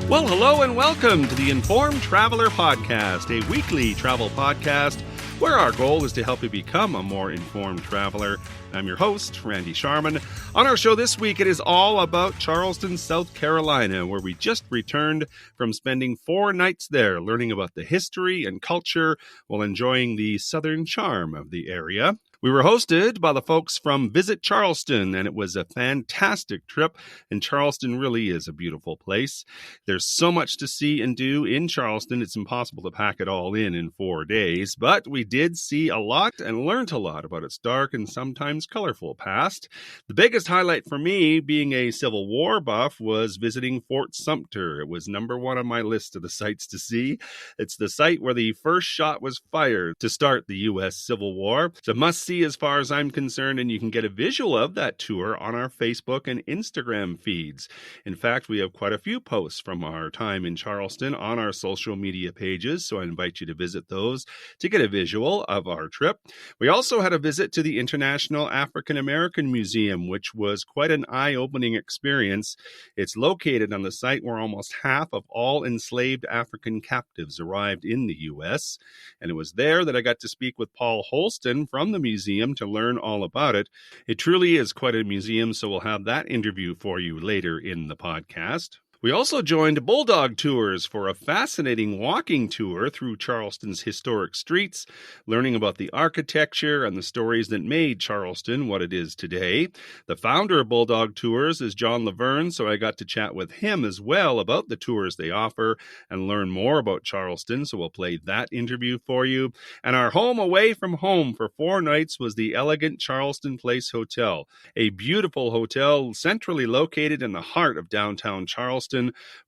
Well, hello and welcome to the Informed Traveler Podcast, a weekly travel podcast where our goal is to help you become a more informed traveler. I'm your host, Randy Sharman. On our show this week, it is all about Charleston, South Carolina, where we just returned from spending 4 nights there, learning about the history and culture while enjoying the southern charm of the area. We were hosted by the folks from Visit Charleston, and it was a fantastic trip, and Charleston really is a beautiful place. There's so much to see and do in Charleston, it's impossible to pack it all in 4 days, but we did see a lot and learned a lot about its dark and sometimes colorful past. The biggest highlight for me, being a Civil War buff, was visiting Fort Sumter. It was number 1 on my list of the sites to see. It's the site where the first shot was fired to start the U.S. Civil War. It's a must-see as far as I'm concerned, and you can get a visual of that tour on our Facebook and Instagram feeds. In fact, we have quite a few posts from our time in Charleston on our social media pages, so I invite you to visit those to get a visual of our trip. We also had a visit to the International African American Museum, which was quite an eye-opening experience. It's located on the site where almost half of all enslaved African captives arrived in the U.S., and it was there that I got to speak with Paul Holston from the museum to learn all about it. It truly is quite a museum, so we'll have that interview for you later in the podcast. We also joined Bulldog Tours for a fascinating walking tour through Charleston's historic streets, learning about the architecture and the stories that made Charleston what it is today. The founder of Bulldog Tours is John Laverne, so I got to chat with him as well about the tours they offer and learn more about Charleston, so we'll play that interview for you. And our home away from home for 4 nights was the elegant Charleston Place Hotel, a beautiful hotel centrally located in the heart of downtown Charleston,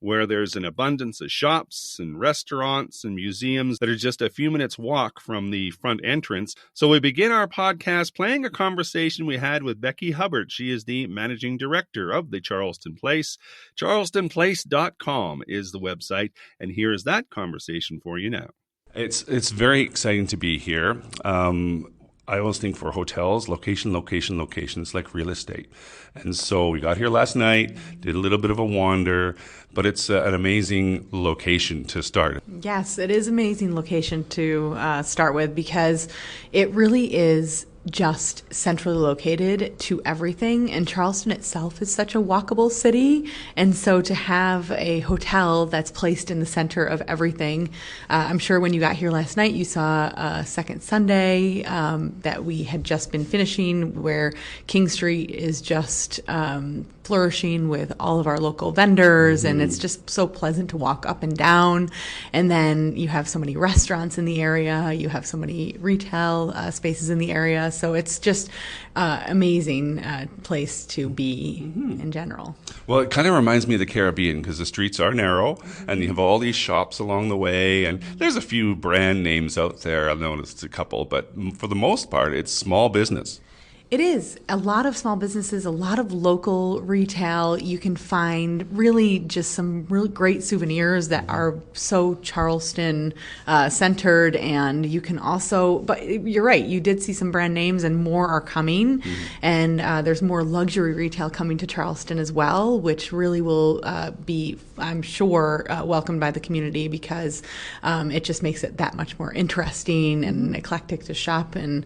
where there's an abundance of shops and restaurants and museums that are just a few minutes walk from the front entrance. So we begin our podcast playing a conversation we had with Becky Hubbard. She is the managing director of the Charleston Place. charlestonplace.com is the website, and here is that conversation for you now. It's very exciting to be here. I always think for hotels, location. It's like real estate. And so we got here last night, did a little bit of a wander, but it's an amazing location to start. Yes, it is an amazing location to start with because it really is just centrally located to everything, and Charleston itself is such a walkable city, and so to have a hotel that's placed in the center of everything, I'm sure when you got here last night you saw Second Sunday that we had just been finishing, where King Street is just flourishing with all of our local vendors, and it's just so pleasant to walk up and down. And then you have so many restaurants in the area, you have so many retail spaces in the area, so it's just amazing place to be in general. Well, it kind of reminds me of the Caribbean because the streets are narrow and you have all these shops along the way, and there's a few brand names out there. I've noticed a couple, but for the most part, it's small business. It is. A lot of small businesses, a lot of local retail. You can find really just some really great souvenirs that are so Charleston centered. And you can also, but you're right, you did see some brand names and more are coming. And there's more luxury retail coming to Charleston as well, which really will be, I'm sure, welcomed by the community because it just makes it that much more interesting and eclectic to shop, and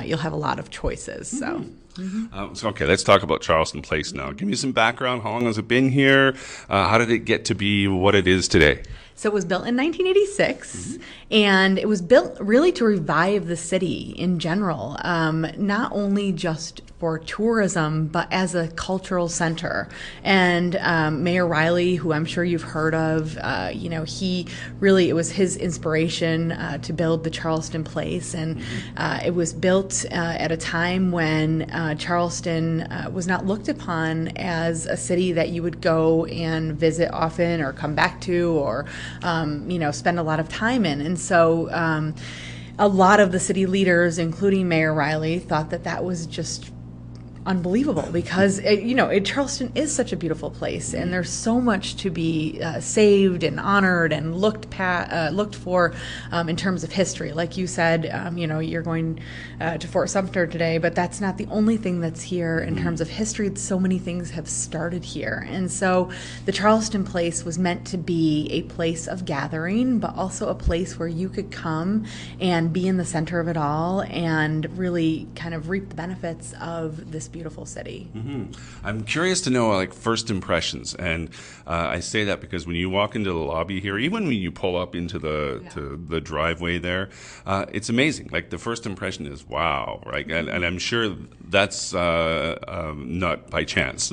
you'll have a lot of choices. So okay, let's talk about Charleston Place now. Give me some background. How long has it been here? How did it get to be what it is today? So it was built in 1986, and it was built really to revive the city in general, not only just for tourism, but as a cultural center. And Mayor Riley, who I'm sure you've heard of, he really, it was his inspiration to build the Charleston Place. And it was built at a time when Charleston was not looked upon as a city that you would go and visit often or come back to or spend a lot of time in. And so a lot of the city leaders, including Mayor Riley, thought that that was just unbelievable because Charleston is such a beautiful place, and there's so much to be saved and honored and looked for in terms of history. Like you said, you're going to Fort Sumter today, but that's not the only thing that's here in terms of history. So many things have started here, and so the Charleston Place was meant to be a place of gathering, but also a place where you could come and be in the center of it all and really kind of reap the benefits of this beautiful city. I'm curious to know, like, first impressions, and I say that because when you walk into the lobby here, even when you pull up into the driveway there, it's amazing. Like, the first impression is wow, right? And I'm sure that's not by chance.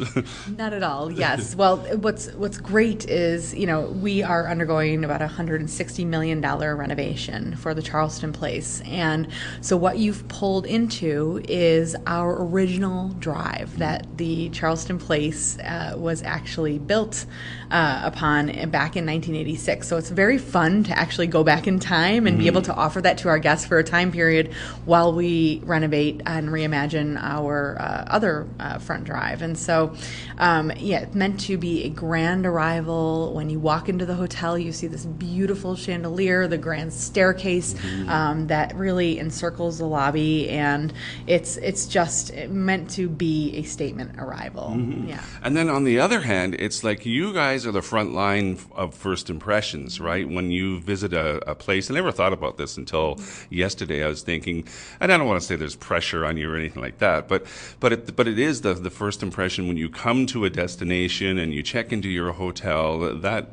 Not at all. Yes. Well, what's great is we are undergoing about $160 million renovation for the Charleston Place, and so what you've pulled into is our original drive that the Charleston Place was actually built upon back in 1986. So it's very fun to actually go back in time and be able to offer that to our guests for a time period while we renovate and reimagine our other front drive. And so, it's meant to be a grand arrival. When you walk into the hotel, you see this beautiful chandelier, the grand staircase that really encircles the lobby, and it's just meant to be a statement arrival. Yeah. And then on the other hand, it's like you guys are the front line of first impressions, right? When you visit a place, I never thought about this until yesterday. I was thinking, and I don't want to say there's pressure on you or anything like that, but it is the first impression when you come to a destination and you check into your hotel that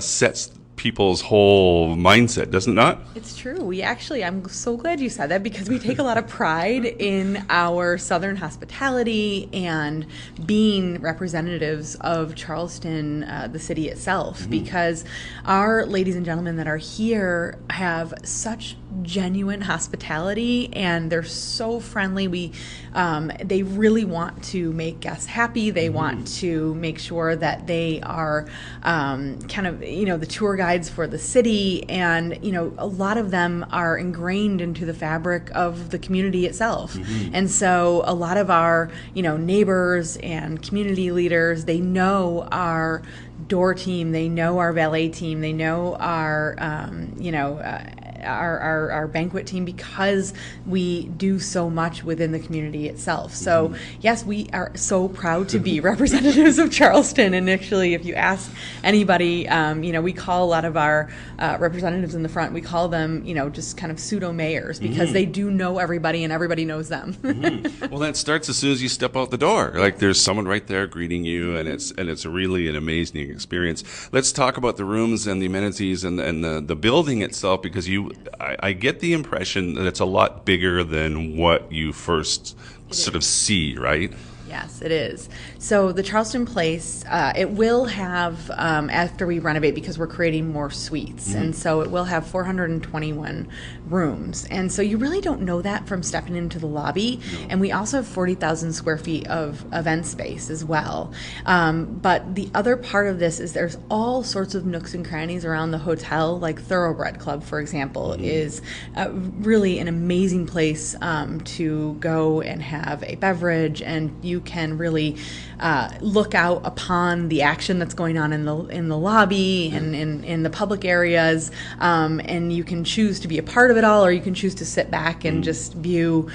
sets people's whole mindset, does it not? It's true. I'm so glad you said that because we take a lot of pride in our Southern hospitality and being representatives of Charleston, the city itself, because our ladies and gentlemen that are here have such genuine hospitality and they're so friendly. They really want to make guests happy. They want to make sure that they are the tour guides for the city, and a lot of them are ingrained into the fabric of the community itself. And so a lot of our neighbors and community leaders, they know our door team, they know our valet team, they know our our banquet team because we do so much within the community itself. So yes, we are so proud to be representatives of Charleston. And actually, if you ask anybody, we call a lot of our representatives in the front, we call them, just kind of pseudo mayors because they do know everybody and everybody knows them. Well, that starts as soon as you step out the door. Like there's someone right there greeting you, and it's really an amazing experience. Let's talk about the rooms and the amenities and the building itself, because I get the impression that it's a lot bigger than what you first sort of see, right? Yes, it is. So the Charleston Place, it will have, after we renovate, because we're creating more suites, and so it will have 421 rooms. And so you really don't know that from stepping into the lobby. No. And we also have 40,000 square feet of event space as well. But the other part of this is there's all sorts of nooks and crannies around the hotel, like Thoroughbred Club, for example, is really an amazing place to go and have a beverage, and you can really look out upon the action that's going on in the lobby and in the public areas, and you can choose to be a part of it all, or you can choose to sit back and just view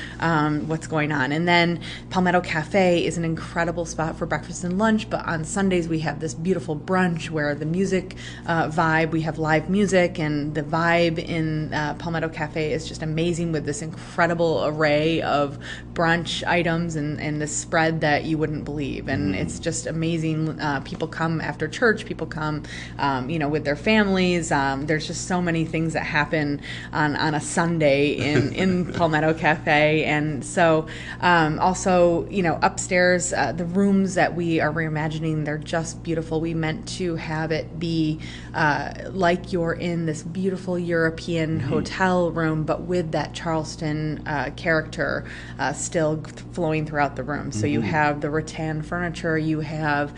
what's going on. And then Palmetto Cafe is an incredible spot for breakfast and lunch, but on Sundays we have this beautiful brunch where the music vibe, we have live music, and the vibe in Palmetto Cafe is just amazing with this incredible array of brunch items and this spread that you wouldn't believe. And it's just amazing. People come after church, people come with their families. There's just so many things that happen on a Sunday in Palmetto Cafe. And so also, upstairs, the rooms that we are reimagining, they're just beautiful. We meant to have it be like you're in this beautiful European hotel room, but with that Charleston character still flowing throughout the room. So you you have the rattan furniture, you have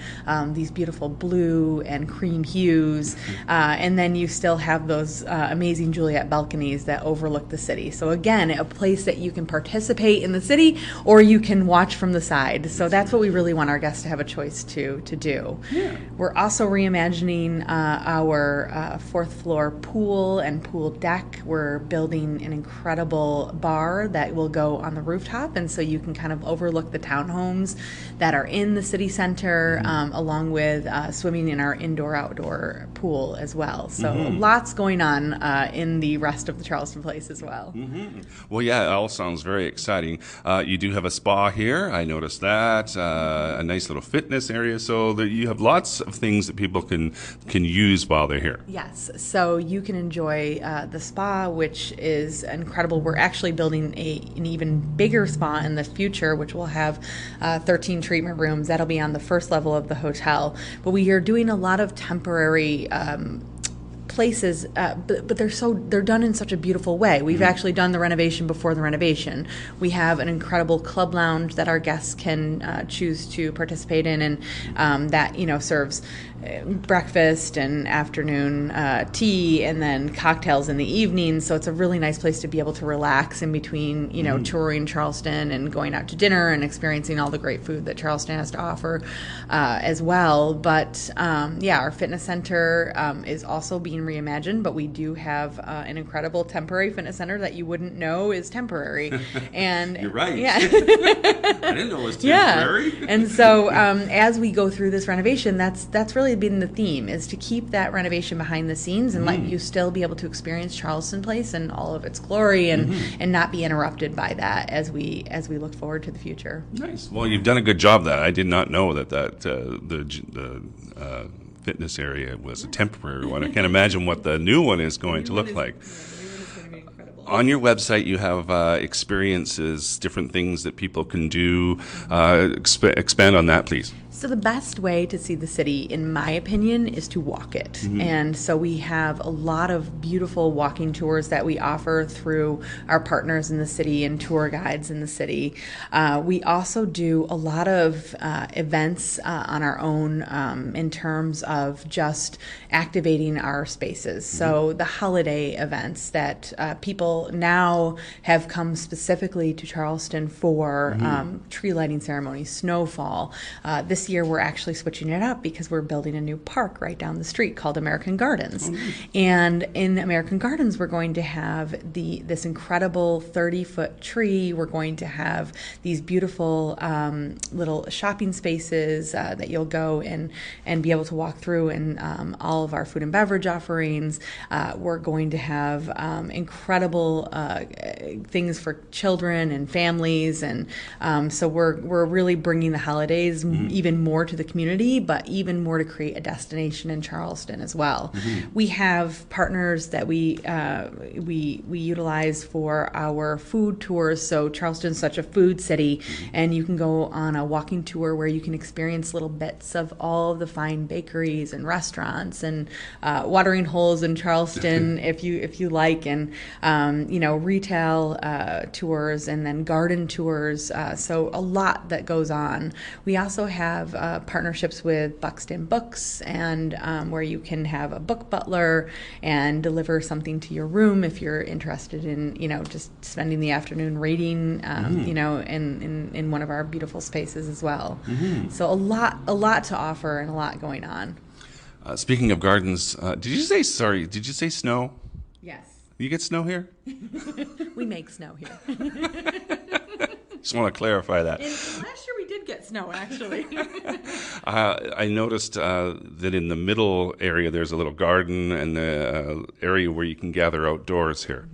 these beautiful blue and cream hues, and then you still have those amazing Juliet balconies that overlook the city. So again, a place that you can participate in the city or you can watch from the side. So that's what we really want our guests to have a choice to do. Yeah. We're also reimagining our fourth floor pool and pool deck. We're building an incredible bar that will go on the rooftop, and so you can kind of overlook the townhomes that are in the city center, along with swimming in our indoor-outdoor pool as well. So lots going on in the rest of the Charleston Place as well. Well, yeah, it all sounds very exciting. You do have a spa here. I noticed that. A nice little fitness area, so that you have lots of things that people can use while they're here. Yes, so you can enjoy the spa, which is incredible. We're actually building an even bigger spa in the future, which will have 13 treatment rooms. That'll be on the first level of the hotel. But we are doing a lot of temporary places, but they're done in such a beautiful way. We've actually done the renovation before the renovation. We have an incredible club lounge that our guests can choose to participate in, and that serves breakfast and afternoon tea, and then cocktails in the evening. So it's a really nice place to be able to relax in between, touring Charleston and going out to dinner and experiencing all the great food that Charleston has to offer as well. But our fitness center is also being reimagined, but we do have an incredible temporary fitness center that you wouldn't know is temporary. And you're right. Yeah. I didn't know it was temporary. Yeah. And so as we go through this renovation, that's really been the theme, is to keep that renovation behind the scenes and let you still be able to experience Charleston Place and all of its glory, and not be interrupted by that as we look forward to the future. Nice. Well, you've done a good job. That I did not know that the fitness area was a temporary one. I can't imagine what the new one is going to look like. On your website, you have experiences, different things that people can do. Expand on that, please. So the best way to see the city, in my opinion, is to walk it. And so we have a lot of beautiful walking tours that we offer through our partners in the city and tour guides in the city. We also do a lot of events on our own in terms of just activating our spaces. So the holiday events that people now have come specifically to Charleston for, tree lighting ceremonies, snowfall. This year we're actually switching it up because we're building a new park right down the street called American Gardens. And in American Gardens, we're going to have this incredible 30-foot tree. We're going to have these beautiful little shopping spaces that you'll go and be able to walk through, and all of our food and beverage offerings. We're going to have incredible things for children and families, and so we're really bringing the holidays even more to the community, but even more to create a destination in Charleston as well. We have partners that we utilize for our food tours. So Charleston's such a food city, and you can go on a walking tour where you can experience little bits of all of the fine bakeries and restaurants and watering holes in Charleston if you like, and retail tours, and then garden tours. So a lot that goes on. We also have partnerships with Buxton Books, and where you can have a book butler and deliver something to your room if you're interested in just spending the afternoon reading in one of our beautiful spaces as well. So a lot to offer and a lot going on. Speaking of gardens, did you say snow? Yes. You get snow here? We make snow here. Just want to clarify that. Last year we did get snow, actually. I noticed that in the middle area there's a little garden and the area where you can gather outdoors here.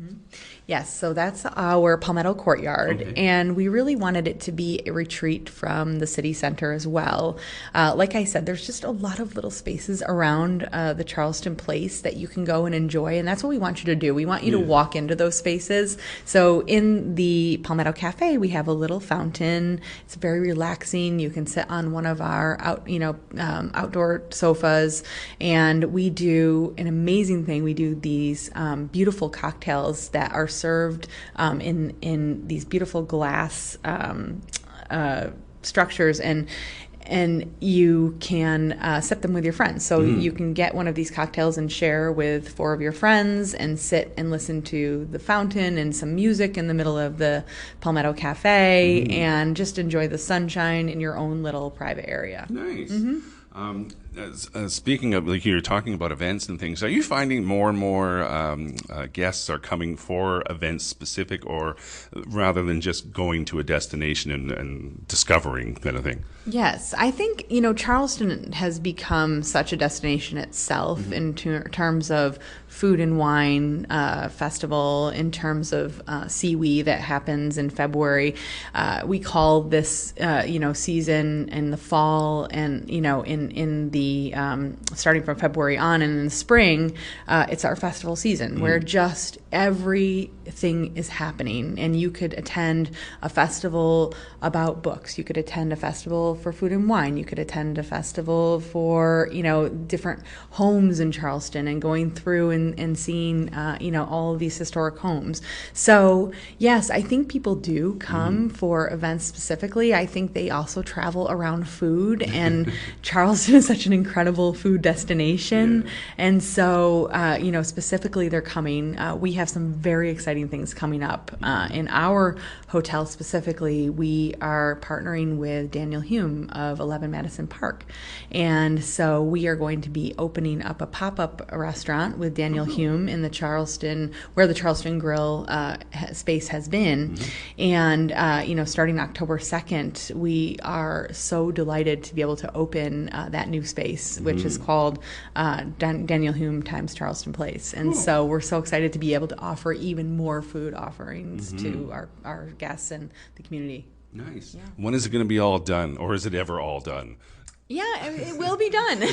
Yes, so that's our Palmetto Courtyard, and we really wanted it to be a retreat from the city center as well. Like I said, there's just a lot of little spaces around the Charleston Place that you can go and enjoy, and that's what we want you to do. We want you to walk into those spaces. So in the Palmetto Cafe, we have a little fountain. It's very relaxing. You can sit on one of our outdoor sofas, and we do an amazing thing. We do these beautiful cocktails that are served in these beautiful glass structures, and you can sip them with your friends. So you can get one of these cocktails and share with 4 of your friends and sit and listen to the fountain and some music in the middle of the Palmetto Cafe and just enjoy the sunshine in your own little private area. Nice. Speaking of, like, you're talking about events and things, are you finding more and more guests are coming for events specific, or rather than just going to a destination and discovering kind of thing? Yes, I think, Charleston has become such a destination itself in terms of food and wine festival, in terms of Seaweed that happens in February. We call this, season in the fall and, in the starting from February on, and in the spring, it's our festival season where just everything is happening. And you could attend a festival about books. You could attend a festival for food and wine. You could attend a festival for, different homes in Charleston and going through and seeing, all of these historic homes. So, yes, I think people do come for events specifically. I think they also travel around food, and Charleston is such an incredible food destination. Yeah. And so, specifically they're coming. We have some very exciting things coming up. In our hotel specifically, we are partnering with Daniel Hume of 11 Madison Park. And so we are going to be opening up a pop-up restaurant with Daniel Hume in the Charleston, where the Charleston Grill space has been. And, starting October 2nd, we are so delighted to be able to open that new space, which is called Daniel Hume times Charleston Place. And so we're so excited to be able to offer even more food offerings to our guests and the community. Nice. Yeah. When is it going to be all done, or is it ever all done? Yeah, it will be done.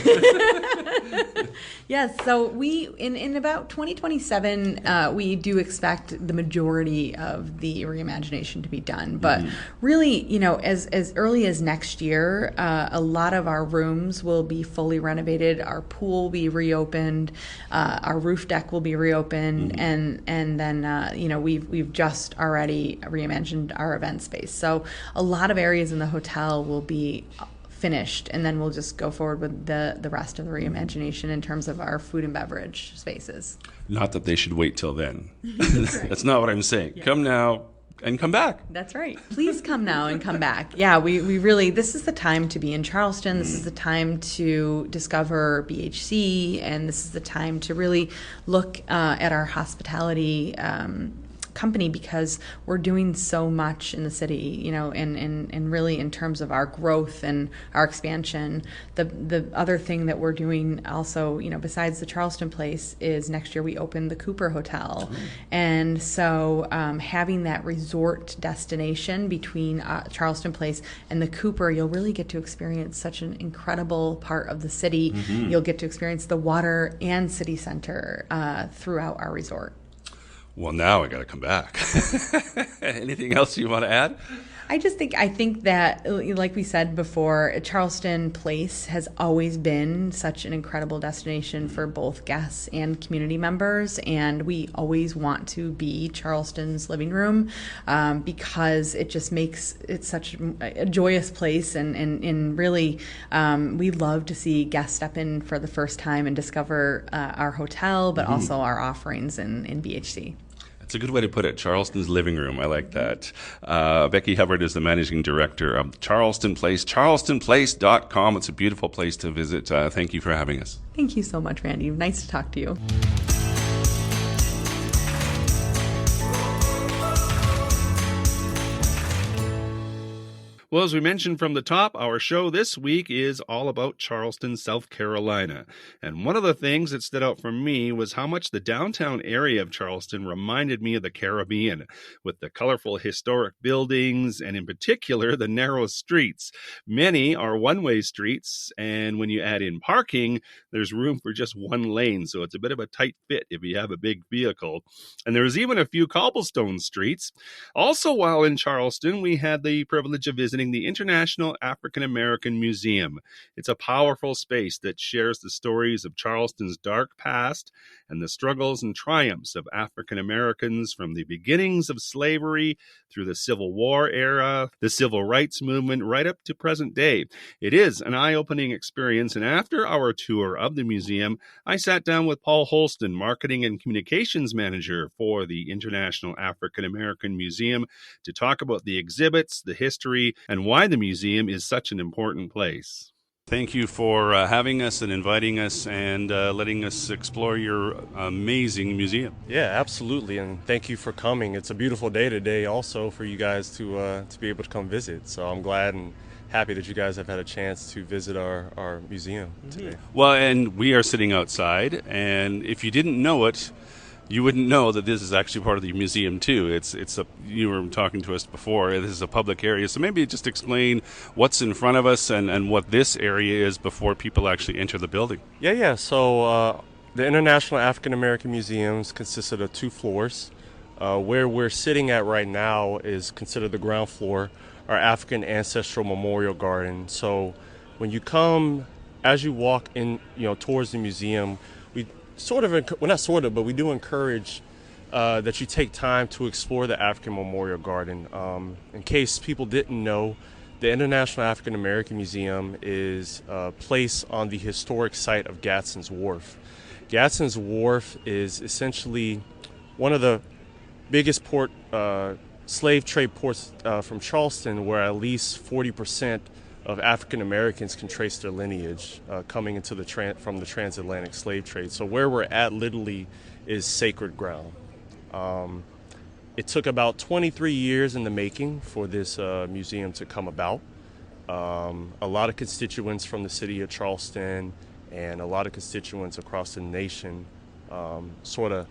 Yes, so we in about 2027, we do expect the majority of the reimagination to be done. But really, as early as next year, a lot of our rooms will be fully renovated. Our pool will be reopened. Our roof deck will be reopened, and then we've just already reimagined our event space. So a lot of areas in the hotel will be finished, and then we'll just go forward with the rest of the reimagination in terms of our food and beverage spaces. Not that they should wait till then. That's not what I'm saying. Yeah. Come now and come back. That's right. Please come now and come back. Yeah, we really, this is the time to be in Charleston. This is the time to discover BHC, and this is the time to really look at our hospitality company, because we're doing so much in the city, and really in terms of our growth and our expansion. The other thing that we're doing also, besides the Charleston Place, is next year we open the Cooper Hotel. And so having that resort destination between Charleston Place and the Cooper, you'll really get to experience such an incredible part of the city. You'll get to experience the water and city center throughout our resort. Well, now I got to come back. Anything else you want to add? I think that, like we said before, Charleston Place has always been such an incredible destination for both guests and community members, and we always want to be Charleston's living room because it just makes it such a joyous place, and really we love to see guests step in for the first time and discover our hotel, but also our offerings in BHC. It's a good way to put it, Charleston's living room. I like that. Becky Hubbard is the managing director of Charleston Place, charlestonplace.com. It's a beautiful place to visit. Thank you for having us. Thank you so much, Randy. Nice to talk to you. Well, as we mentioned from the top, our show this week is all about Charleston, South Carolina. And one of the things that stood out for me was how much the downtown area of Charleston reminded me of the Caribbean, with the colorful historic buildings and in particular the narrow streets. Many are one-way streets, and when you add in parking, there's room for just one lane, so it's a bit of a tight fit if you have a big vehicle. And there's even a few cobblestone streets. Also, while in Charleston, we had the privilege of visiting visiting the International African American Museum. It's a powerful space that shares the stories of Charleston's dark past and the struggles and triumphs of African Americans from the beginnings of slavery through the Civil War era, the Civil Rights Movement, right up to present day. It is an eye-opening experience, and after our tour of the museum, I sat down with Paul Holston, Marketing and Communications Manager for the International African American Museum, to talk about the exhibits, the history, and why the museum is such an important place. Thank you for having us and inviting us and letting us explore your amazing museum. Yeah, absolutely, and thank you for coming. It's a beautiful day today also for you guys to be able to come visit, so I'm glad and happy that you guys have had a chance to visit our museum today. Well, and we are sitting outside, and if you didn't know it, you wouldn't know that this is actually part of the museum too. You were talking to us before. This is a public area, so maybe just explain what's in front of us and what this area is before people actually enter the building. Yeah. So the International African American Museums consisted of 2 floors. Where we're sitting at right now is considered the ground floor, our African Ancestral Memorial Garden. So when you come, as you walk in, towards the museum, we do encourage that you take time to explore the African Memorial Garden. In case people didn't know, the International African American Museum is placed on the historic site of Gadsden's Wharf. Gadsden's Wharf is essentially one of the biggest slave trade ports from Charleston, where at least 40% of African Americans can trace their lineage coming into from the transatlantic slave trade. So where we're at literally is sacred ground. It took about 23 years in the making for this museum to come about. A lot of constituents from the city of Charleston and a lot of constituents across the nation sort of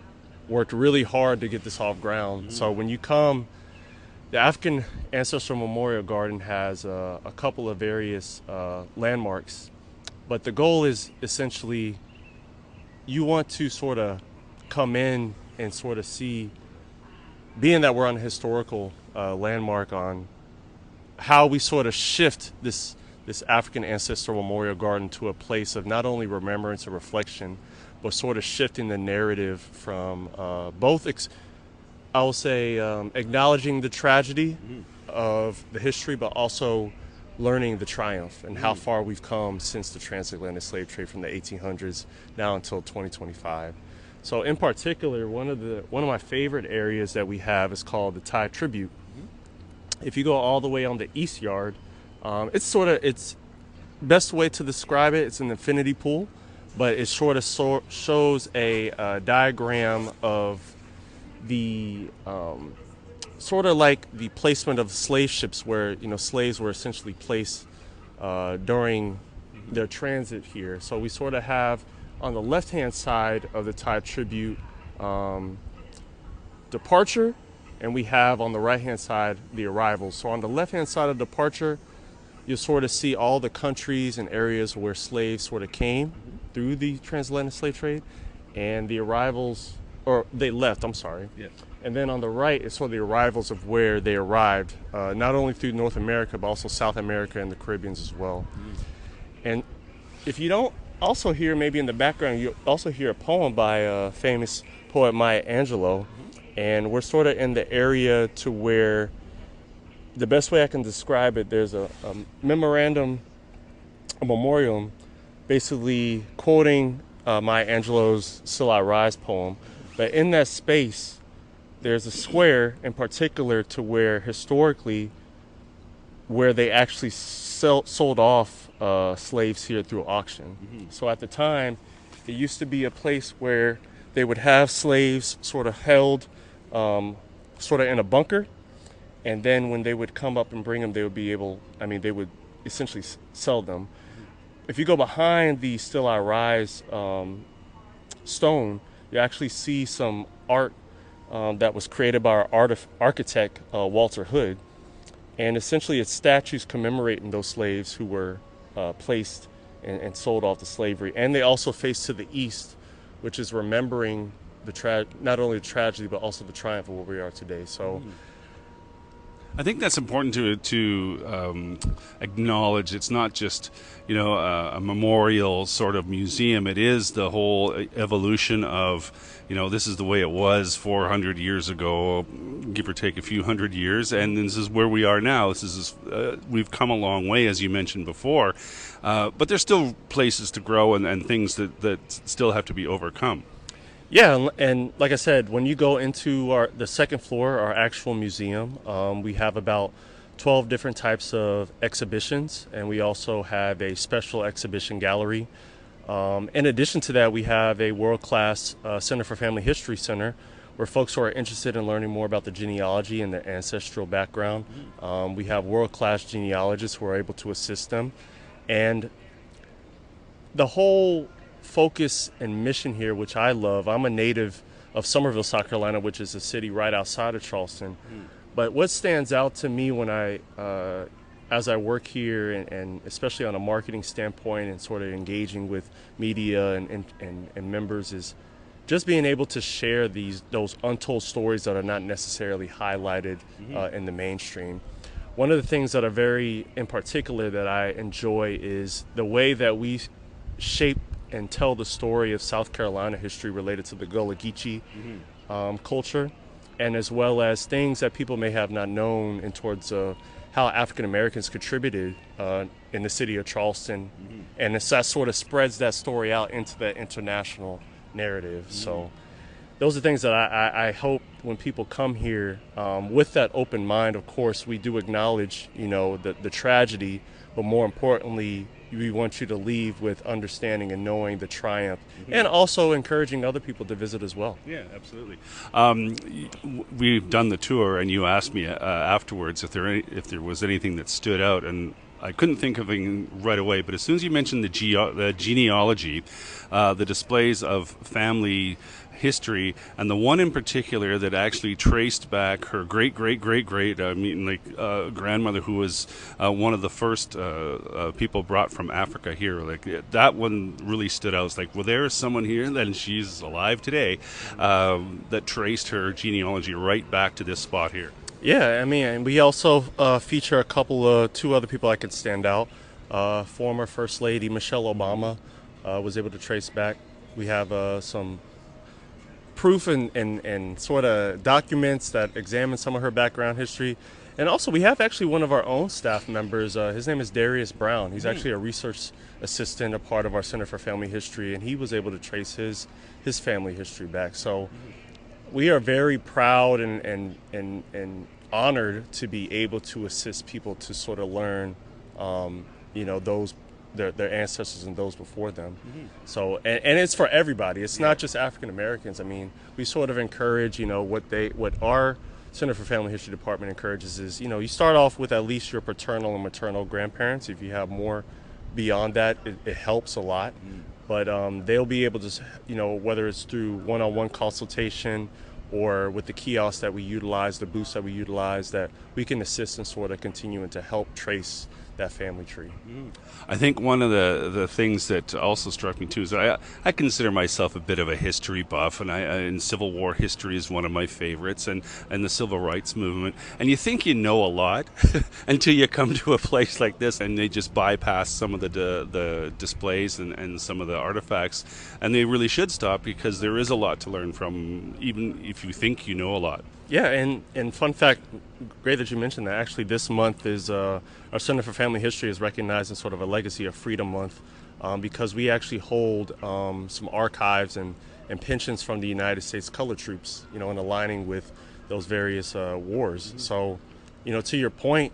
worked really hard to get this off ground. So when you come, the African Ancestral Memorial Garden has a couple of various landmarks, but the goal is essentially you want to sort of come in and sort of see, being that we're on a historical landmark, on how we sort of shift this African Ancestral Memorial Garden to a place of not only remembrance and reflection, but sort of shifting the narrative from both I will say acknowledging the tragedy of the history, but also learning the triumph and how far we've come since the transatlantic slave trade from the 1800s now until 2025. So in particular, one of my favorite areas that we have is called the Thai Tribute. If you go all the way on the East Yard, it's best way to describe it, it's an infinity pool, but it sort of shows a diagram of the sort of like the placement of slave ships, where slaves were essentially placed during their transit here. So we sort of have on the left hand side of the Thai Tribute departure, and we have on the right hand side the arrival. So on the left hand side of departure, you'll sort of see all the countries and areas where slaves sort of came through the transatlantic slave trade, and the arrivals, or they left, I'm sorry. Yes. And then on the right is sort of the arrivals of where they arrived, not only through North America, but also South America and the Caribbean as well. And if you don't also hear, maybe in the background, you also hear a poem by a famous poet, Maya Angelou. And we're sort of in the area to where, the best way I can describe it, there's a memorandum, a memorial, basically quoting Maya Angelou's Still I Rise poem. But in that space, there's a square in particular to where historically, where they actually sold off slaves here through auction. So at the time, it used to be a place where they would have slaves sort of held sort of in a bunker. And then when they would come up and bring them, they would essentially sell them. If you go behind the Still I Rise stone, you actually see some art that was created by our architect, Walter Hood. And essentially it's statues commemorating those slaves who were placed and sold off to slavery. And they also face to the east, which is remembering not only the tragedy, but also the triumph of where we are today. So I think that's important to acknowledge. It's not just a memorial sort of museum. It is the whole evolution of this is the way it was 400 years ago, give or take a few hundred years, and this is where we are now. We've come a long way, as you mentioned before, but there's still places to grow and things that still have to be overcome. Yeah, and like I said, when you go into the second floor, our actual museum, we have about 12 different types of exhibitions, and we also have a special exhibition gallery. In addition to that, we have a world-class Center for Family History Center, where folks who are interested in learning more about the genealogy and their ancestral background. We have world-class genealogists who are able to assist them. And the whole focus and mission here, which I love. I'm a native of Summerville, South Carolina, which is a city right outside of Charleston. But what stands out to me when as I work here, and especially on a marketing standpoint and sort of engaging with media and members, is just being able to share those untold stories that are not necessarily highlighted in the mainstream. One of the things that are very in particular that I enjoy is the way that we shape and tell the story of South Carolina history related to the Gullah Geechee culture, and as well as things that people may have not known in towards how African Americans contributed in the city of Charleston, and that sort of spreads that story out into the international narrative. So those are things that I hope when people come here with that open mind. Of course, we do acknowledge the tragedy, but more importantly, we want you to leave with understanding and knowing the triumph, and also encouraging other people to visit as well. Yeah, absolutely. We've done the tour, and you asked me afterwards if there was anything that stood out, and I couldn't think of anything right away. But as soon as you mentioned the genealogy, the displays of family history, and the one in particular that actually traced back her great grandmother, who was one of the first people brought from Africa here. That one really stood out. It's like, well, there is someone here, then she's alive today, that traced her genealogy right back to this spot here. Yeah, I mean, and we also feature two other people I could stand out. Former First Lady Michelle Obama was able to trace back. We have some proof and sort of documents that examine some of her background history. And also we have actually one of our own staff members. His name is Darius Brown. He's actually a research assistant, a part of our Center for Family History, and he was able to trace his family history back. So we are very proud and honored to be able to assist people to sort of learn those their ancestors and those before them. So and it's for everybody. It's not just African Americans. I mean, we sort of encourage, what our Center for Family History Department encourages is, you start off with at least your paternal and maternal grandparents. If you have more beyond that, it helps a lot. But they'll be able to, whether it's through one-on-one consultation or with the kiosks that we utilize, the booths that we utilize, that we can assist in sort of continuing to help trace that family tree. I think one of the things that also struck me too is I consider myself a bit of a history buff, and Civil War history is one of my favorites, and the Civil Rights Movement. And you think you know a lot until you come to a place like this, and they just bypass some of the displays and some of the artifacts, and they really should stop, because there is a lot to learn from, even if you think you know a lot. Yeah, and fun fact, great that you mentioned that. Actually, this month is our Center for Family History is recognized in sort of a Legacy of Freedom Month, because we actually hold some archives and pensions from the United States Colored Troops, in aligning with those various wars. So, to your point,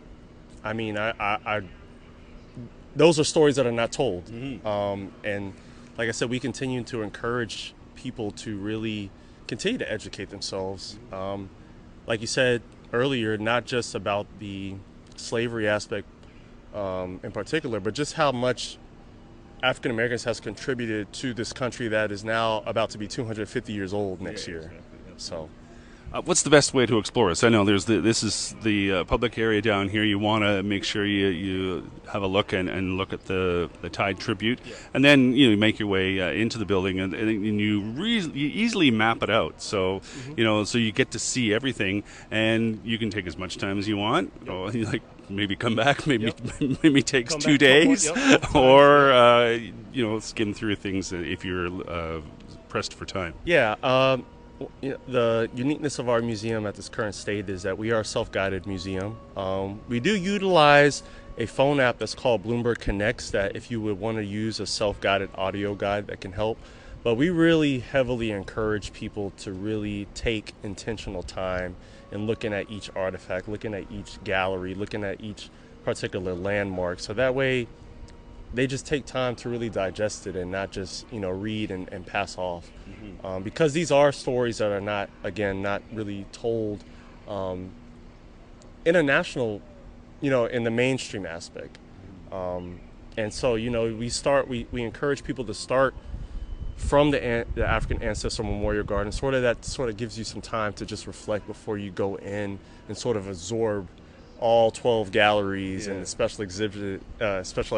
I mean, I those are stories that are not told, and like I said, we continue to encourage people to really continue to educate themselves. Like you said earlier, not just about the slavery aspect in particular, but just how much African Americans has contributed to this country that is now about to be 250 years old next year. Exactly. So, What's the best way to explore it? So I know this is the public area down here. You want to make sure you have a look and look at the Tide tribute, and then you make your way into the building, and you easily map it out. So so you get to see everything, and you can take as much time as you want. Or, maybe come back, maybe takes 2 days, or skim through things if you're pressed for time. Yeah. The uniqueness of our museum at this current state is that we are a self-guided museum. We do utilize a phone app that's called Bloomberg Connects, that if you would want to use a self-guided audio guide, that can help. But we really heavily encourage people to really take intentional time in looking at each artifact, looking at each gallery, looking at each particular landmark. So that way they just take time to really digest it and not just read and pass off, because these are stories that are not really told in a national, in the mainstream aspect. And so we encourage people to start from the African Ancestral Memorial Garden. That sort of gives you some time to just reflect before you go in and sort of absorb all 12 galleries and the special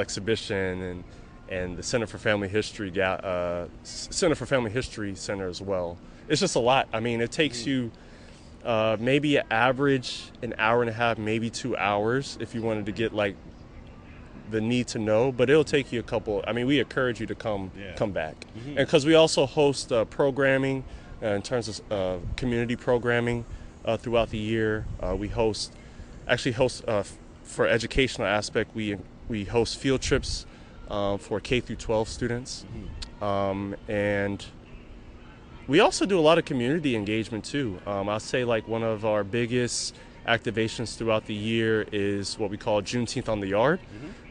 exhibition and the Center for Family History Center as well. It's just a lot. I mean, it takes you maybe an average an hour and a half, maybe 2 hours if you wanted to get the need to know, but it'll take you a couple. I mean, we encourage you to come back, and because we also host programming in terms of community programming throughout the year. We host for educational aspect. We host field trips for K through 12 students, and we also do a lot of community engagement too. I'll say one of our biggest activations throughout the year is what we call Juneteenth on the Yard.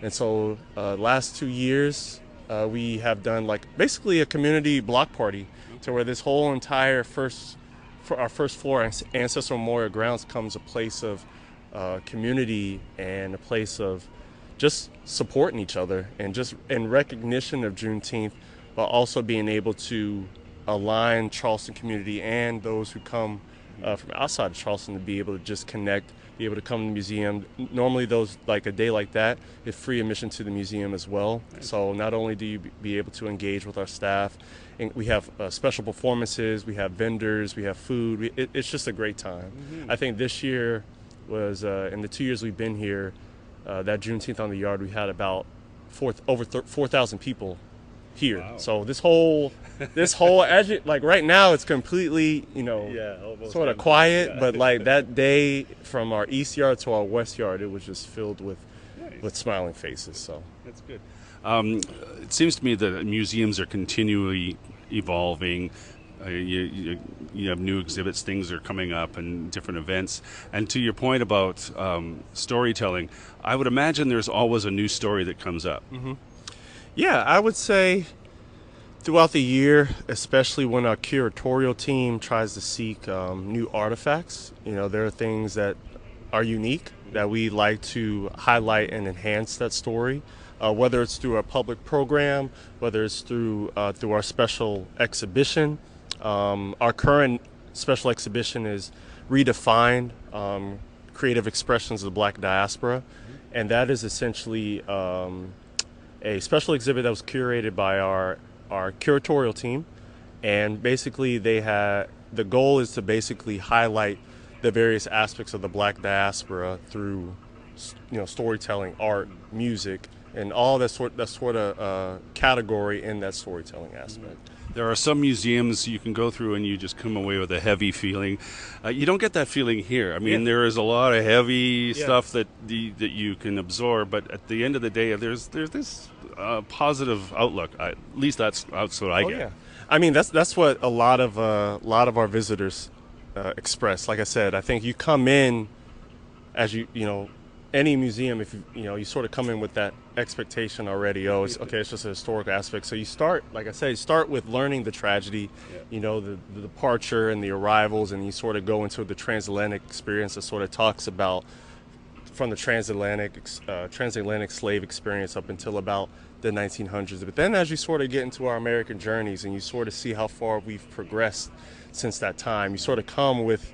And so last 2 years we have done basically a community block party to where this whole entire our first floor Ancestral Memorial Grounds becomes a place of community and a place of just supporting each other and just in recognition of Juneteenth, but also being able to align Charleston community and those who come from outside of Charleston to be able to just connect, be able to come to the museum. Normally those, a day like that, is free admission to the museum as well. So not only do you be able to engage with our staff, and we have special performances, we have vendors, we have food. It's just a great time. I think this year was, in the 2 years we've been here, that Juneteenth on the Yard, we had about over 4,000 people here. Wow. So this whole right now it's completely sort of quiet, but that day from our east yard to our west yard, it was just filled with smiling faces. So that's good. It seems to me that museums are continually evolving. You have new exhibits, things are coming up, and different events. And to your point about storytelling, I would imagine there's always a new story that comes up. Yeah, I would say throughout the year, especially when our curatorial team tries to seek new artifacts, there are things that are unique that we like to highlight and enhance that story, whether it's through a public program, whether it's through our special exhibition. Our current special exhibition is Redefined Creative Expressions of the Black Diaspora, and that is essentially a special exhibit that was curated by our curatorial team, and basically the goal is to basically highlight the various aspects of the Black diaspora through storytelling, art, music, and all that sort of category in that storytelling aspect. There are some museums you can go through and you just come away with a heavy feeling. You don't get that feeling here. I mean, there is a lot of heavy stuff that you can absorb, but at the end of the day, there's this positive outlook. At least that's what I get. Yeah. I mean, that's what a lot of our visitors express. Like I said, I think you come in as any museum, if you sort of come in with that expectation already. Oh, it's just a historical aspect. So you start, like I said, with learning the tragedy, the departure and the arrivals, and you sort of go into the transatlantic experience that sort of talks about from the transatlantic slave experience up until about the 1900s. But then as you sort of get into our American journeys and you sort of see how far we've progressed since that time, you sort of come with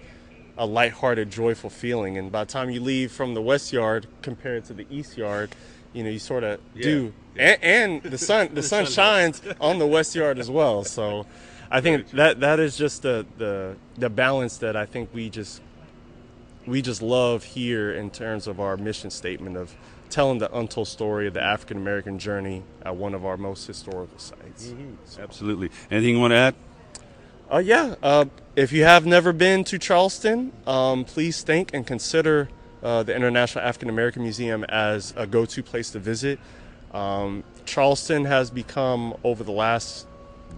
a lighthearted, joyful feeling. And by the time you leave from the West Yard compared to the East Yard, you sort of do. And the sun shines on the West Yard as well. So I think that is just the balance that I think we just love here in terms of our mission statement of telling the untold story of the African American journey at one of our most historical sites. So. Absolutely. Anything you want to add? If you have never been to Charleston, please think and consider the International African American Museum as a go-to place to visit. Charleston has become, over the last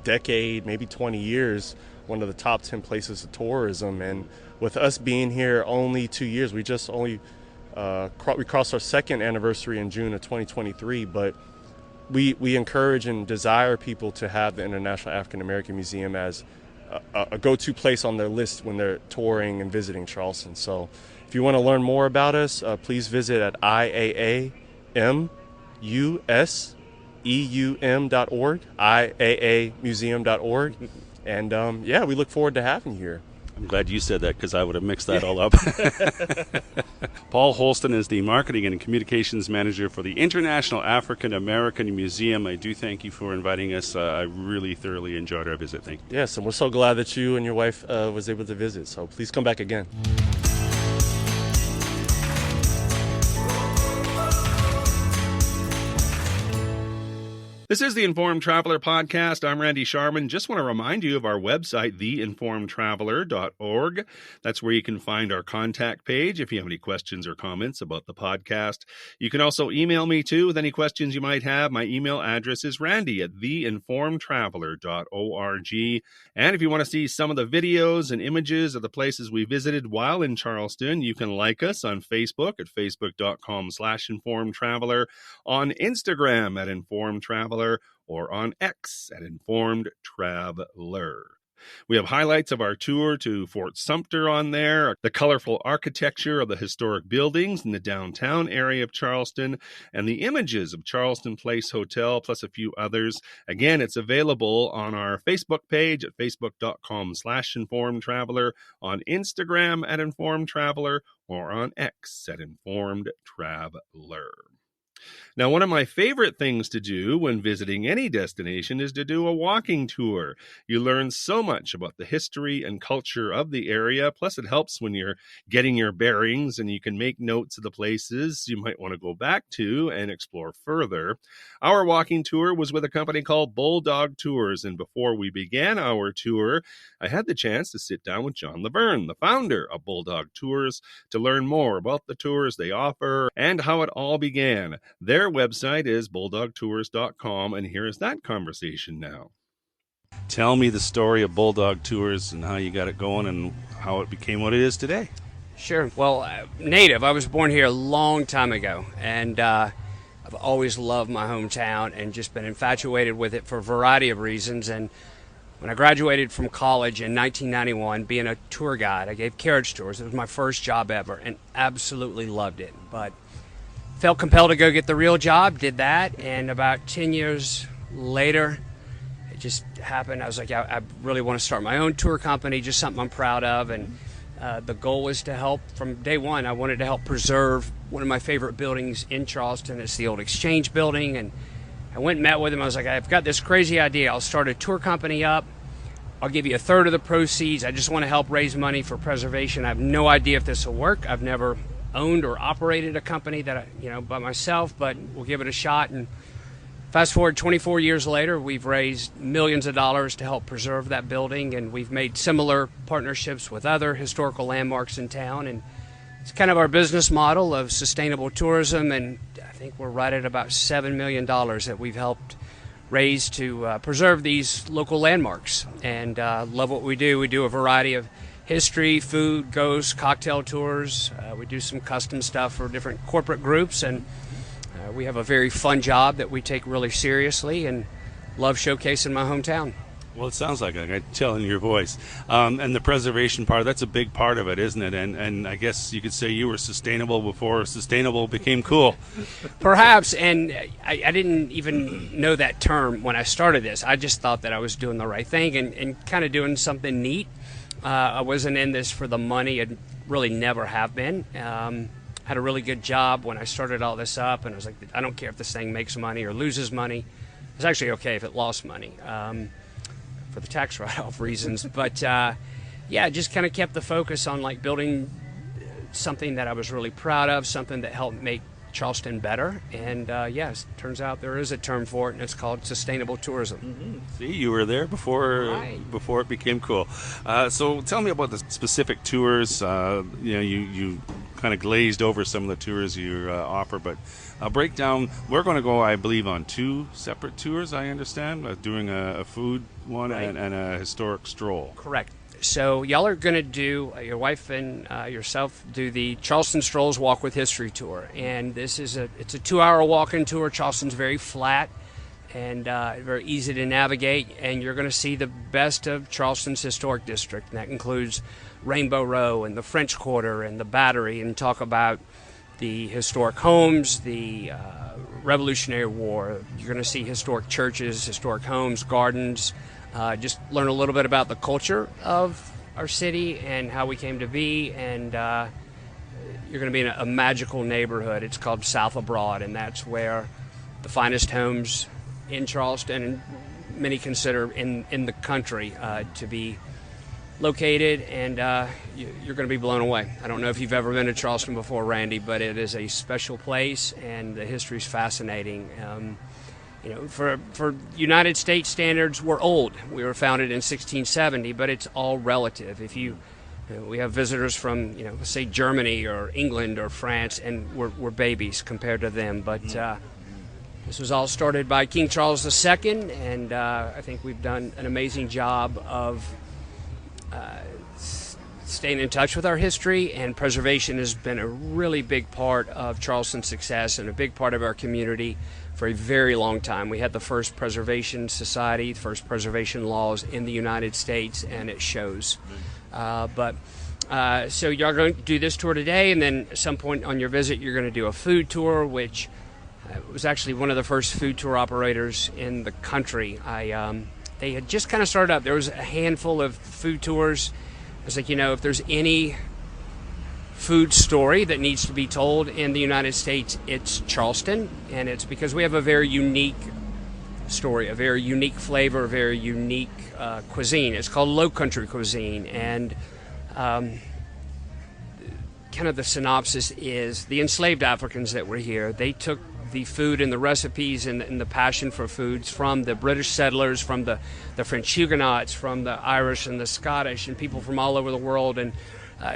decade, maybe 20 years, one of the top 10 places of tourism. And with us being here only 2 years, we just only we crossed our second anniversary in June of 2023, but we encourage and desire people to have the International African American Museum as a go-to place on their list when they're touring and visiting Charleston. So if you want to learn more about us, please visit at iaamuseum.org, iaamuseum.org. And we look forward to having you here. I'm glad you said that because I would have mixed that all up. Paul Holston is the Marketing and Communications Manager for the International African American Museum. I do thank you for inviting us. I really thoroughly enjoyed our visit. Thank you. Yes, and we're so glad that you and your wife was able to visit. So please come back again. This is the Informed Traveler Podcast. I'm Randy Sharman. Just want to remind you of our website, theinformedtraveler.org. That's where you can find our contact page if you have any questions or comments about the podcast. You can also email me too with any questions you might have. My email address is randy@theinformedtraveler.org. And if you want to see some of the videos and images of the places we visited while in Charleston, you can like us on Facebook at facebook.com/informedtraveler, on Instagram at informedtraveler, or on X at Informed Traveler. We have highlights of our tour to Fort Sumter on there, the colorful architecture of the historic buildings in the downtown area of Charleston, and the images of Charleston Place Hotel, plus a few others. Again, it's available on our Facebook page at facebook.com/Informed Traveler, on Instagram at Informed Traveler, or on X at Informed Traveler. Now, one of my favorite things to do when visiting any destination is to do a walking tour. You learn so much about the history and culture of the area, plus it helps when you're getting your bearings and you can make notes of the places you might want to go back to and explore further. Our walking tour was with a company called Bulldog Tours, and before we began our tour, I had the chance to sit down with John Laverne, the founder of Bulldog Tours, to learn more about the tours they offer and how it all began. Their website is bulldogtours.com, and here is that conversation now. Tell me the story of Bulldog Tours and how you got it going and how it became what it is today. Sure. Well, native. I was born here a long time ago, and I've always loved my hometown and just been infatuated with it for a variety of reasons. And when I graduated from college in 1991, being a tour guide, I gave carriage tours. It was my first job ever, and absolutely loved it. But felt compelled to go get the real job, did that, and about 10 years later, it just happened. I was like, I really want to start my own tour company, just something I'm proud of, and the goal was to help from day one. I wanted to help preserve one of my favorite buildings in Charleston. It's the old Exchange building, and I went and met with him. I was like, I've got this crazy idea. I'll start a tour company up. I'll give you a third of the proceeds. I just want to help raise money for preservation. I have no idea if this will work. I've never owned or operated a company that by myself, but we'll give it a shot. And fast forward 24 years later, we've raised millions of dollars to help preserve that building, and we've made similar partnerships with other historical landmarks in town. And it's kind of our business model of sustainable tourism, and I think we're right at about $7 million that we've helped raise to preserve these local landmarks. And love what we do. We do a variety of history, food, ghosts, cocktail tours. We do some custom stuff for different corporate groups, and we have a very fun job that we take really seriously and love showcasing my hometown. Well, it sounds like I can tell in your voice. And the preservation part, that's a big part of it, isn't it? And I guess you could say you were sustainable before sustainable became cool. Perhaps, and I didn't even know that term when I started this. I just thought that I was doing the right thing and kind of doing something neat. I wasn't in this for the money. I really never have been. Had a really good job when I started all this up, and I was like, I don't care if this thing makes money or loses money. It's actually okay if it lost money for the tax write-off reasons. But yeah, just kind of kept the focus on like building something that I was really proud of, something that helped make Charleston better. And yes, turns out there is a term for it, and it's called sustainable tourism. Mm-hmm. See, you were there before it became cool. So tell me about the specific tours. You kind of glazed over some of the tours you offer, but break down. We're going to go, I believe, on 2 separate tours, I understand, doing a food one and a historic stroll. Correct. So y'all are going to do, your wife and yourself do the Charleston Strolls Walk with History tour. And it's a 2-hour walking tour. Charleston's very flat and very easy to navigate. And you're going to see the best of Charleston's historic district. And that includes Rainbow Row and the French Quarter and the Battery, and talk about the historic homes, the Revolutionary War. You're going to see historic churches, historic homes, gardens. Just learn a little bit about the culture of our city and how we came to be, and you're going to be in a magical neighborhood. It's called South Abroad, and that's where the finest homes in Charleston, and many consider in the country, to be located, and you're going to be blown away. I don't know if you've ever been to Charleston before, Randy, but it is a special place, and the history is fascinating. For United States standards, we're old. We were founded in 1670, but it's all relative. We have visitors from, let's say Germany or England or France, and we're babies compared to them. But this was all started by King Charles II, and I think we've done an amazing job of staying in touch with our history, and preservation has been a really big part of Charleston's success and a big part of our community for a very long time. We had the first preservation society, first preservation laws in the United States, and it shows. So you're going to do this tour today, and then at some point on your visit you're going to do a food tour, which was actually one of the first food tour operators in the country. They had just kind of started up. There was a handful of food tours. I was like, if there's any food story that needs to be told in the United States, it's Charleston, and it's because we have a very unique story, a very unique flavor, a very unique cuisine. It's called Low Country cuisine, and kind of the synopsis is the enslaved Africans that were here, they took the food and the recipes and the passion for foods from the British settlers, from the French Huguenots, from the Irish and the Scottish, and people from all over the world, and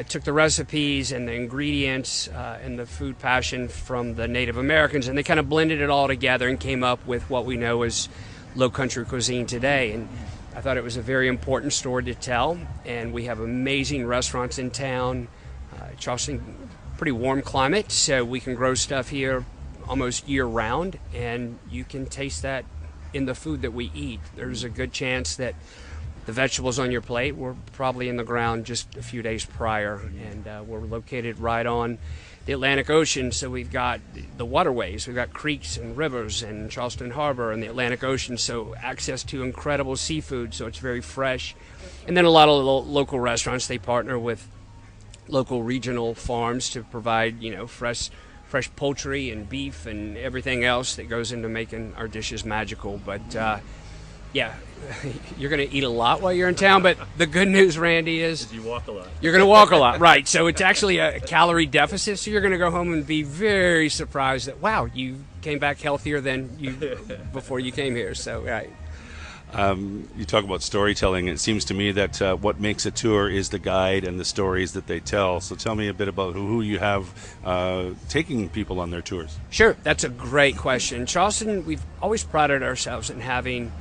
took the recipes and the ingredients and the food passion from the Native Americans, and they kind of blended it all together and came up with what we know as Low Country cuisine today. And I thought it was a very important story to tell, and we have amazing restaurants in town. Charleston, pretty warm climate, so we can grow stuff here almost year-round, and you can taste that in the food that we eat. There's a good chance that the vegetables on your plate were probably in the ground just a few days prior, and we're located right on the Atlantic Ocean, so we've got the waterways, we've got creeks and rivers and Charleston Harbor and the Atlantic Ocean, so access to incredible seafood, so it's very fresh. And then a lot of local restaurants, they partner with local regional farms to provide, fresh poultry and beef and everything else that goes into making our dishes magical. But yeah, you're going to eat a lot while you're in town, but the good news, Randy, is you walk a lot. You're going to walk a lot, right? So it's actually a calorie deficit, so you're going to go home and be very surprised that, wow, you came back healthier than you before you came here. So, right. You talk about storytelling. It seems to me that what makes a tour is the guide and the stories that they tell. So tell me a bit about who you have taking people on their tours. Sure, that's a great question. Charleston, we've always prided ourselves in having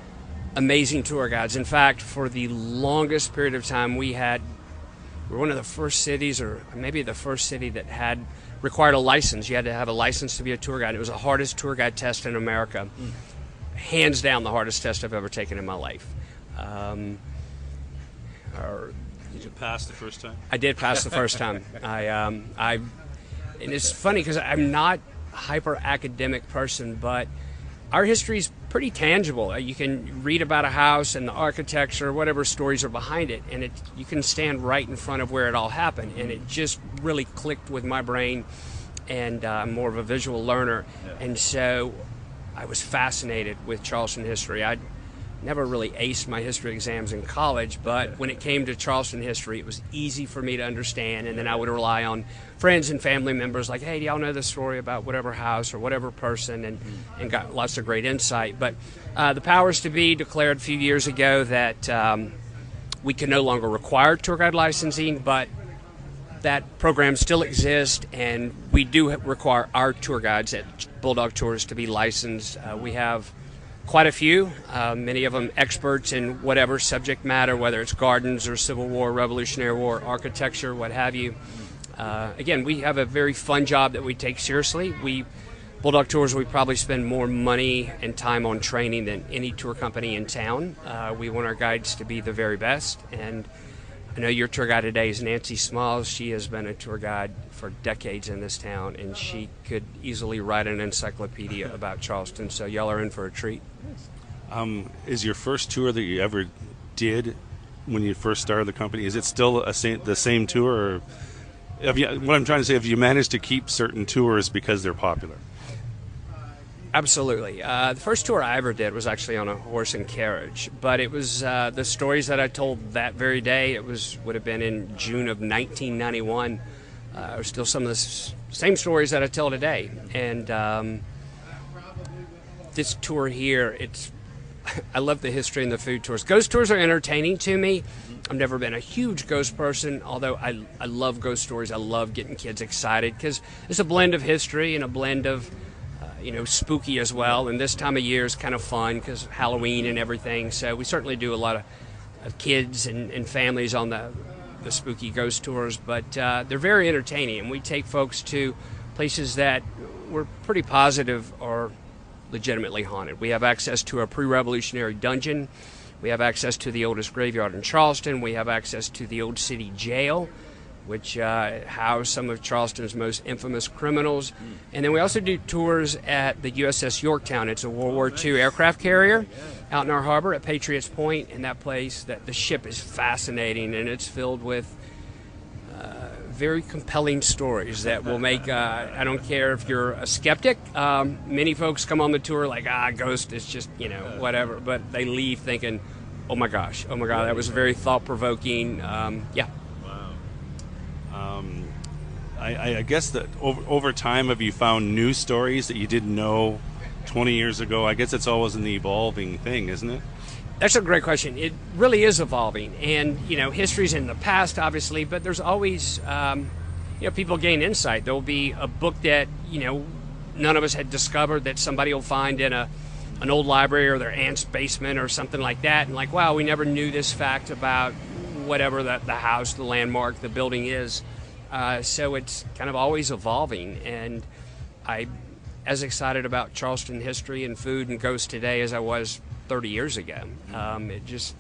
amazing tour guides. In fact, for the longest period of time, we're one of the first cities, or maybe the first city that had required a license. You had to have a license to be a tour guide. It was the hardest tour guide test in America. Hands down the hardest test I've ever taken in my life. Did you pass the first time? I did pass the first time. And it's funny because I'm not a hyper academic person, but our history is pretty tangible. You can read about a house and the architecture, whatever stories are behind it, and you can stand right in front of where it all happened. And it just really clicked with my brain, and I'm more of a visual learner. And so I was fascinated with Charleston history. I never really aced my history exams in college, but when it came to Charleston history, it was easy for me to understand, and then I would rely on friends and family members like, hey, do y'all know the story about whatever house or whatever person, and got lots of great insight. But the powers to be declared a few years ago that we can no longer require tour guide licensing, but that program still exists, and we do require our tour guides at Bulldog Tours to be licensed. We have quite a few, many of them experts in whatever subject matter, whether it's gardens or Civil War, Revolutionary War, architecture, what have you. Again, we have a very fun job that we take seriously. Bulldog Tours, we probably spend more money and time on training than any tour company in town. We want our guides to be the very best, and I know your tour guide today is Nancy Smalls. She has been a tour guide for decades in this town, and she could easily write an encyclopedia about Charleston, so y'all are in for a treat. Is your first tour that you ever did when you first started the company, is it still the same tour? Or what I'm trying to say, have you managed to keep certain tours because they're popular? Absolutely. The first tour I ever did was actually on a horse and carriage, but it was the stories that I told that very day. It would have been in June of 1991. Are still some of the same stories that I tell today. And this tour here, I love the history and the food tours. Ghost tours are entertaining to me. I've never been a huge ghost person, although I love ghost stories. I love getting kids excited because it's a blend of history and a blend of spooky as well, and this time of year is kind of fun because Halloween and everything, so we certainly do a lot of kids and families on the spooky ghost tours, but they're very entertaining, and we take folks to places that we're pretty positive are legitimately haunted. We have access to a pre-revolutionary dungeon, we have access to the oldest graveyard in Charleston, we have access to the old city jail, which house some of Charleston's most infamous criminals. And then we also do tours at the USS Yorktown. It's a World War II aircraft carrier out in our harbor at Patriots Point, and that place, the ship is fascinating, and it's filled with very compelling stories that will make, I don't care if you're a skeptic, many folks come on the tour like, ghost is just, whatever, but they leave thinking, oh my God, that was very thought-provoking, yeah. I guess that over time, have you found new stories that you didn't know 20 years ago? I guess it's always an evolving thing, isn't it? That's a great question. It really is evolving, and history's in the past, obviously, but there's always people gain insight. There'll be a book that none of us had discovered that somebody will find in an old library or their aunt's basement or something like that, and like, wow, we never knew this fact about whatever the house, the landmark, the building is. So it's kind of always evolving, and I'm as excited about Charleston history and food and ghosts today as I was 30 years ago. It just,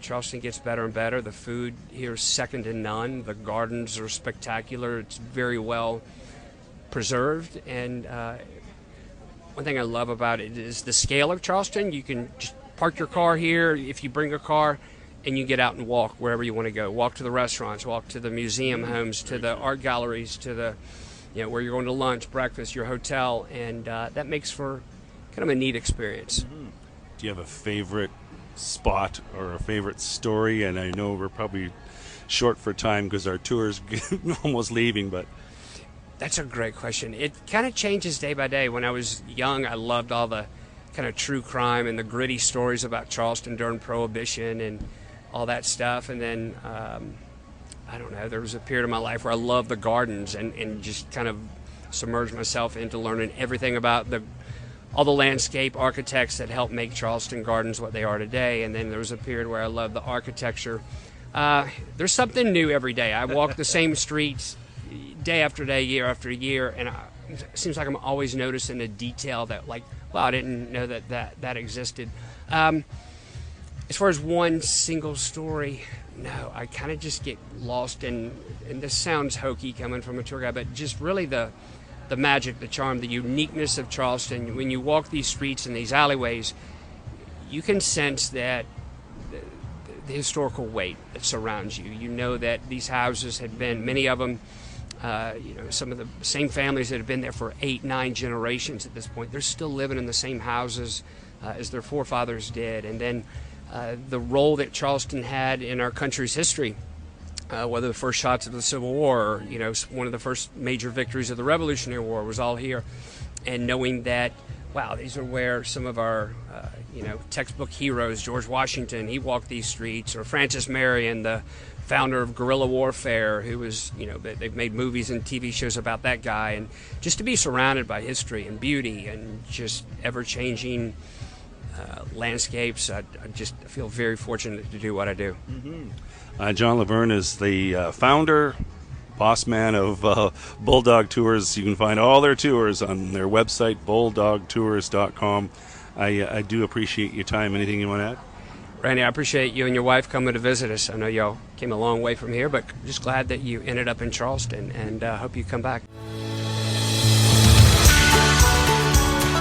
Charleston gets better and better. The food here is second to none. The gardens are spectacular. It's very well preserved, and one thing I love about it is the scale of Charleston. You can just park your car here if you bring a car, and you get out and walk wherever you want to go. Walk to the restaurants, walk to the museum homes, to the art galleries, to the, where you're going to lunch, breakfast, your hotel, and that makes for kind of a neat experience. Do you have a favorite spot or a favorite story? And I know we're probably short for time because our tour's almost leaving, but... That's a great question. It kind of changes day by day. When I was young, I loved all the kind of true crime and the gritty stories about Charleston during Prohibition and all that stuff, and then I don't know, there was a period of my life where I loved the gardens and just kind of submerged myself into learning everything about all the landscape architects that helped make Charleston Gardens what they are today. And then there was a period where I loved the architecture. There's something new every day. I walk the same streets day after day, year after year, and it seems like I'm always noticing a detail that, like, wow, I didn't know that existed. As far as one single story, no, I kind of just get lost in, and this sounds hokey coming from a tour guide, but just really the the magic, the charm, the uniqueness of Charleston. When you walk these streets and these alleyways, you can sense that the historical weight that surrounds you. You know that these houses had been, many of them, some of the same families that have been there for 8, 9 generations at this point. They're still living in the same houses as their forefathers did. And then the role that Charleston had in our country's history, whether the first shots of the Civil War, or, one of the first major victories of the Revolutionary War was all here. And knowing that, wow, these are where some of our, textbook heroes, George Washington, he walked these streets, or Francis Marion, the founder of guerrilla warfare, who was, they've made movies and TV shows about that guy. And just to be surrounded by history and beauty and just ever-changing landscapes, I feel very fortunate to do what I do. Mm-hmm. John Laverne is the founder, boss man of Bulldog Tours. You can find all their tours on their website, bulldogtours.com. I do appreciate your time. Anything you want to add? Randy, I appreciate you and your wife coming to visit us. I know y'all came a long way from here, but just glad that you ended up in Charleston, and hope you come back.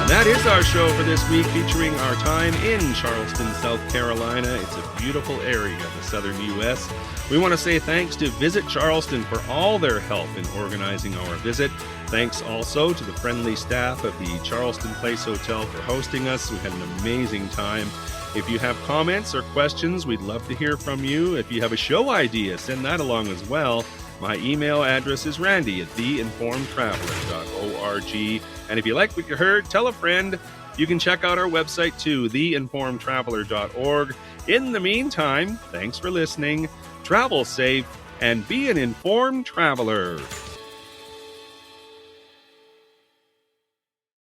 And that is our show for this week, featuring our time in Charleston, South Carolina. It's a beautiful area of the southern U.S. We want to say thanks to Visit Charleston for all their help in organizing our visit. Thanks also to the friendly staff of the Charleston Place Hotel for hosting us. We had an amazing time. If you have comments or questions, we'd love to hear from you. If you have a show idea, send that along as well. My email address is randy@theinformedtraveler.org. And if you like what you heard, tell a friend. You can check out our website too, theinformedtraveler.org. In the meantime, thanks for listening, travel safe, and be an informed traveler.